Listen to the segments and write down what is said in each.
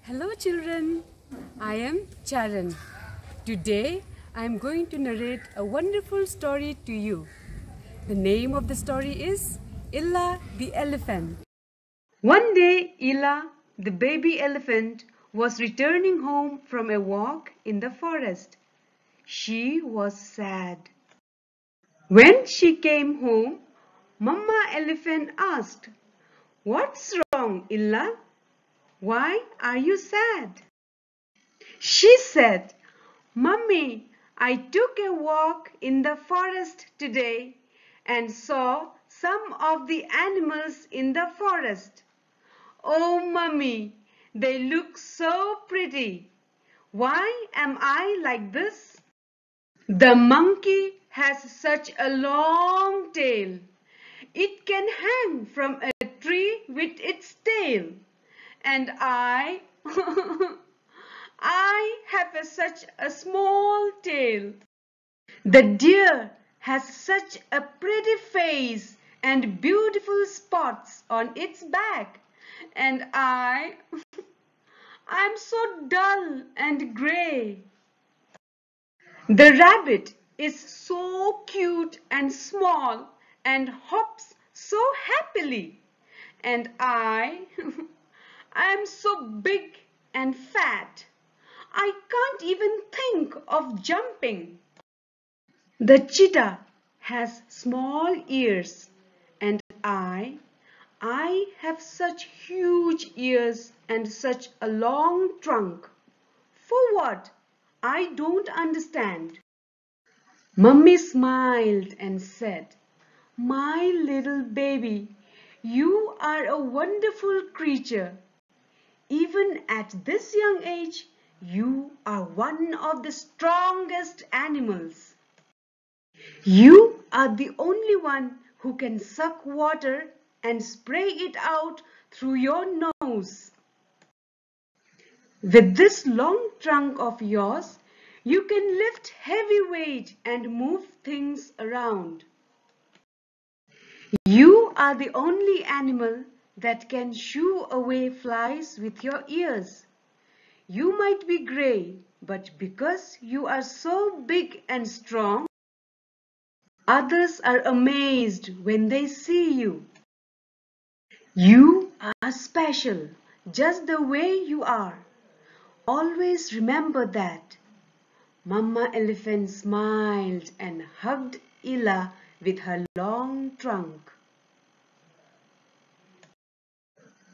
Hello children, I am Charen. Today I am going to narrate a wonderful story to you. The name of the story is Ella the Elephant. One day Ella, the baby elephant, was returning home from a walk in the forest. She was sad. When she came home, Mama Elephant asked, "What's wrong, Ella? Why are you sad?" She said, "Mummy, I took a walk in the forest today and saw some of the animals in the forest. Oh, Mummy, they look so pretty. Why am I like this? The monkey has such a long tail. It can hang from a tree with its tail. And I have such a small tail. The deer has such a pretty face and beautiful spots on its back. And I'm so dull and gray. The rabbit is so cute and small and hops so happily. And I am so big and fat. I can't even think of jumping. The cheetah has small ears, and I have such huge ears and such a long trunk. For what? I don't understand." Mummy smiled and said, "My little baby, you are a wonderful creature. Even at this young age, you are one of the strongest animals. You are the only one who can suck water and spray it out through your nose. With this long trunk of yours, you can lift heavy weight and move things around. You are the only animal that can shoo away flies with your ears. You might be gray, but because you are so big and strong, others are amazed when they see you. You are special, just the way you are. Always remember that." Mama Elephant smiled and hugged Ella with her long trunk.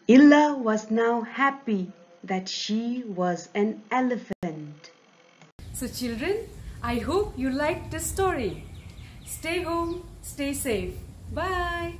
Ella was now happy that she was an elephant. So children, I hope you liked this story. Stay home, stay safe. Bye.